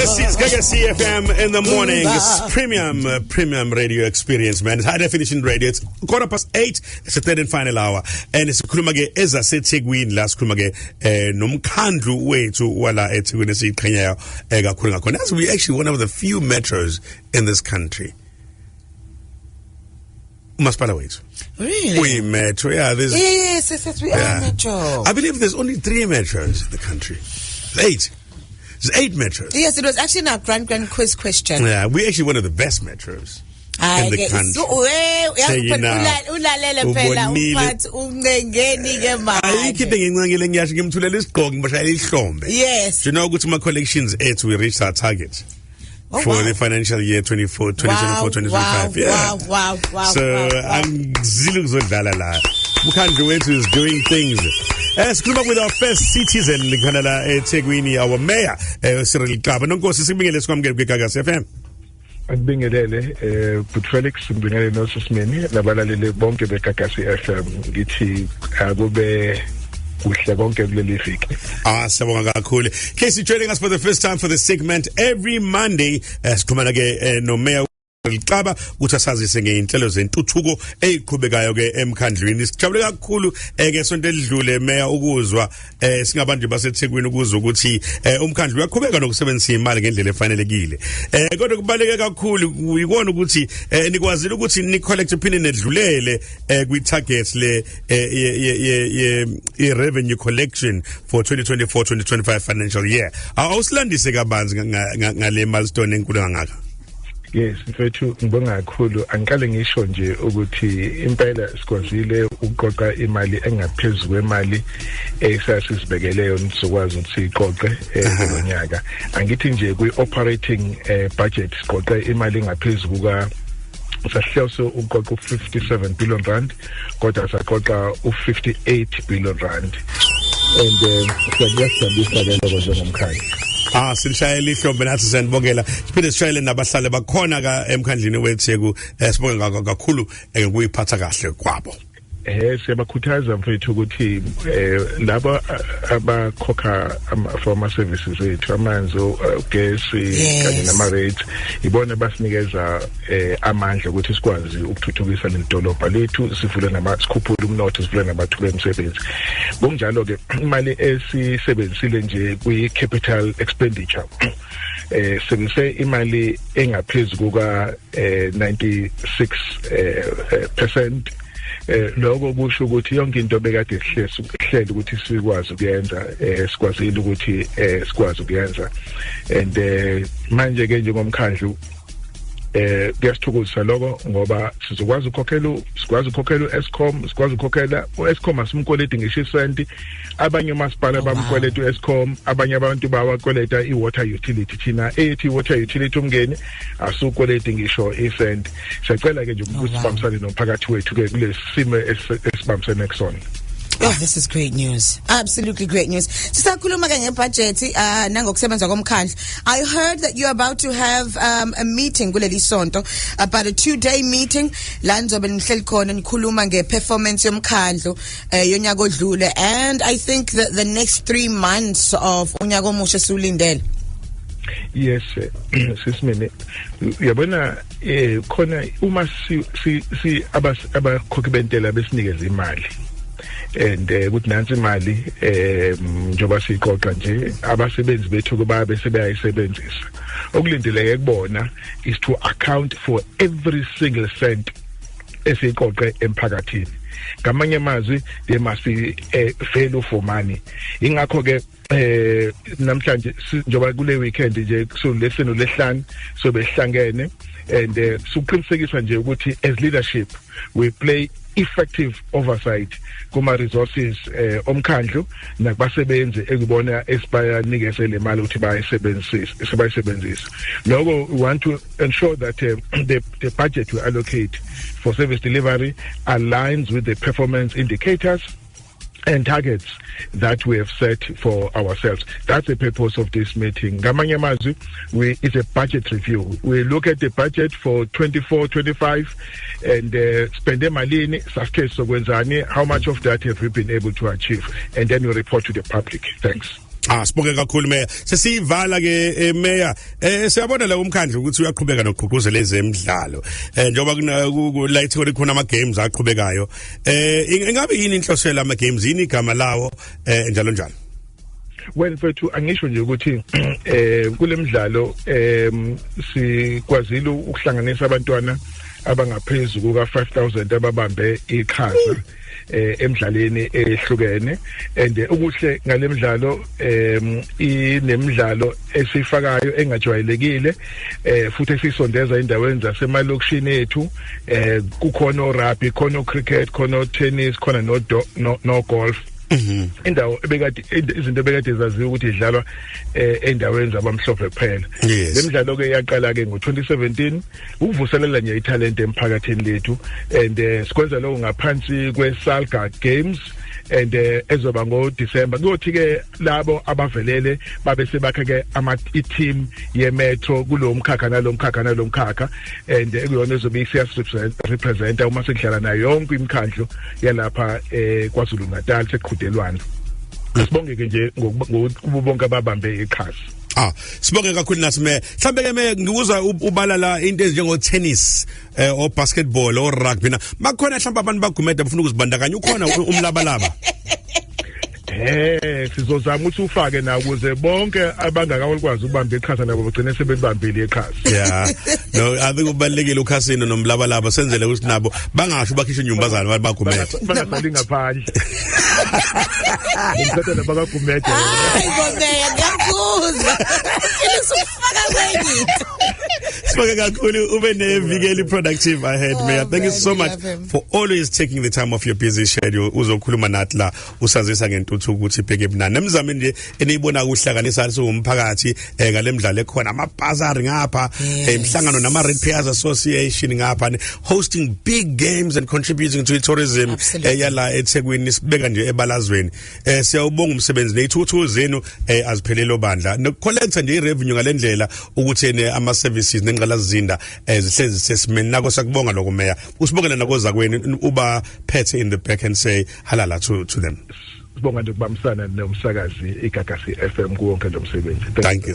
This is Gagasi FM in the morning. It's premium radio experience, man. It's high definition radio. It's 8:15. It's the third and final hour. And it's Kulumage Eza Setegwin last Kulumage Nomkandru way to Wala Etegwin Sit Kenya Ega Kuranga. That's we actually one of the few metros in this country. Maspalawait. Really? We metro, yeah. Yes, we are metro. I believe there's only 3 metros in the country. 8. There's 8 metros. Yes, it was actually our grand quiz question. Yeah, we're actually one of the best metros in the country. Yes. Do you know what my collections 8 we reached our target? For the financial year 2024-2025. Wow. So I'm Zilu Zodalala. Mukandru is doing things. Let's come up with our first citizen, Kanala Etegwini, our mayor, Cyril Kaba. No go sisibinge let's come get Gagasi FM. Ngibingelele Put Felix ngibingelele noSisimeni nabalaleli bonke beGagasi FM ngithi akube kuhle konke kuleli viki. Siyabonga kakhulu. Casey joining us for the first time for the segment every Monday sikhuluma ke no mayor Kaba uthasazise ngeinhlelo zentuthuko eziqhubekayo ke emkhandlwini. Sijabule kakhulu ke sonto elidlule mayor ukuzwa singabantu baseThekwini ukuzwa ukuthi umkhandlu uyaqhubeka nokusebenzisa imali ngendlela efanelekile. Kodwa kubaleke kakhulu uyibona ukuthi nikwazile ukuthi ni collect opinion edlulele kwi targets le revenue collection for 2024-2025 financial year. Awusilandise kabanzi ngale milestone enkulu kangaka. Yes, mfethu ngibonga kakhulu angiqale ngisho nje ukuthi impela sikwazile ukuqoqa imali engaphezulu kwemali esasizibekeleyo nisokwazi ukuthi siqoqe kulonyaka. Angithi nje kwi operating budget siqoqe imali engaphezulu kuka sahloso ukuqoqa 57 billion rand kodwa saqoqa 58 billion rand. And siyasabisa ke lokho njengomkhandlu. Sinishayela ihlombe nathi senibongela siphinde sishayele nabahlali bakhona ka emkhandlini weTheku sibonga kakhulu ngokuyiphatha kahle kwabo. Siyabakhuthaza mfethu ukuthi laba abakhokha ama services ethu amanzi ugesi kanye nama rates ibona basinikeza amandla ukuthi sikwazi ukuthuthukisa lelidolobha lethu sivule sikhuphule umnotho sivule namathuba emisebenzi. Kunjalo ke imali esisebenzisile nje kwi capital expenditure sebenzise imali engaphezulu kuka 96% lokho kusho ukuthi yonke into bekade sihlele ukuthi sikwazi ukuyenza sikwazile ukuthi sikwazi ukuyenza and manje ke njengomkhandlu kuyasithokozisa lokho ngoba sizokwazi ukukhokhela Eskom sikwazi ukukhokhela Eskom asimkoleti ngisho isenti abanye masipala bamkoleta Eskom abanye abantu bawakoleta iwater utility thina ethi water utility umngeni asukoleti ngisho isenti. Siyacela ke nje ukuthi sibambisane nomphakathi wethu ke kulesimo esibambisene kusona. Oh, this is great news. Absolutely great news. Sisakhuluma ke ngebudget nangokusebenza komkhandlu. I heard that you're about to have a meeting kuleli sonto about a 2-day meeting la nizobe nihleli khona nikhuluma ngeperformance yomkhandlu yonyaka odlule and I think that the next 3 months of unyaka omusha siulindele. Yes, Sisimene uyabona khona uma si abakhokhi bentela besinikeza imali and ukuthi nansi imali njoba siqoqa nje abasebenzi bethu kuba bese bayayisebenzisa okulindeleke kubona is to account for every single cent esiqoqe emphakathini. Ngamanye amazwi they must be value for money. Ingakho ke namhlanje njoba kule weekend nje so leseno lehlanu so behlangene and suqinisekisa nje ukuthi as leadership we play effective oversight kuma resources omkhandlu nakubasebenzi ekubona esibanikeze le mali ukuthi bayisebenzise. Lokho we want to ensure that the budget we allocate for service delivery aligns with the performance indicators and targets that we have set for ourselves. That's the purpose of this meeting. Ngamanye amazwi, it's a budget review. We look at the budget for 24-25 and spend malini, sasike sokwenzani, how much of that have we been able to achieve, and then we report to the public. Thanks. Sibonge kakhulu Mayor. Sesivala ke Mayor. Siyabona la umkhandlu ukuthi uyaqhubeka nokugqugquzela ezemidlalo. Njoba la ithole khona ama games aqhubekayo. Ingabe yini inhloso yama games yini igama lawo njalo njalo? Well mfethu angisho nje ukuthi kulemidlalo sikwazile ukuhlanganisa abantwana abangaphezulu kuka 5000 ababambe iqhaza emidlalweni ehlukene and ukuhle ngalemidlalo inemidlalo esifakayo engajwayelekile futhi esisondeza endaweni zasemalokishini ethu kukhona rugby khona cricket khona tennis khona no golf indawo ebekade izinto ebekade zaziwa ukuthi idlalwa endaweni zabamhlophe kuphela lemidlalo ke yaqala ke ngo2017 ukuvuselela nje italent emphakathini lethu and sikwenza lokho ngaphansi kweSalga Games and ezoba ngoDecember kuyothi ke labo abavelele babe sebakha ke i-team yemetro kulomkhakha nalomkhakha and ekuyona ezobe represent uma sekudlala nayo yonke imikhandlo yalapha kwaZulu Natal seqhudelwana. Sibonge ke nje ngokubo bonke ababambe iqhaza. Sibonge kakhulu nathi mhlambe ke ngikuza ubalala into ezinjengo tennis o basketball o rugby na makhona mhlamba abantu bagumeda bafuna ukuzibandakanya ukhona umlabalaba. Sizozama ukuthi ufake na ukuze bonke abangakakwazi ukubamba iqhaza nabo bagcine sebebambile iqhaza. Yeah. No, I think ubalekile ukhasino nomlabalaba senzele ukuthi nabo bangasho bakhishe inyumbazana bagumeda. Bangasali ngaphandle. Ngicela bakagumeda. Hayi ngomeya ngiyakuzwa. Ilisufaka kwenye. Sibonge kakhulu ube nevikeli productive ahead Mayor. Thank you so much for always taking the time off your busy schedule uzokhuluma nathi la usazisa ngentuthu ukuthi ibheke ebunani nemizamo nje eniyibona ukuhlanganisa umphakathi ngalemidlalo ekhona amabhazari ngapha imhlangano nama Red Pairs Association ngapha hosting big games and contributing to tourism yala eThekwini sibeka nje ebalazweni siyawubonga umsebenzi nezithuthu zenu aziphelelo bandla nocollector nje irevenue ngalendlela ukuthi ama services nengqalazinda zihlezi sesimeni nako sakubonga lokho Mayor usibongela nakoza kweni uba phethe in the back and say halala to them. Sibonga nje ukubambisana nomsakazi iGagasi FM kuwonke lo msebenzi. Thank you.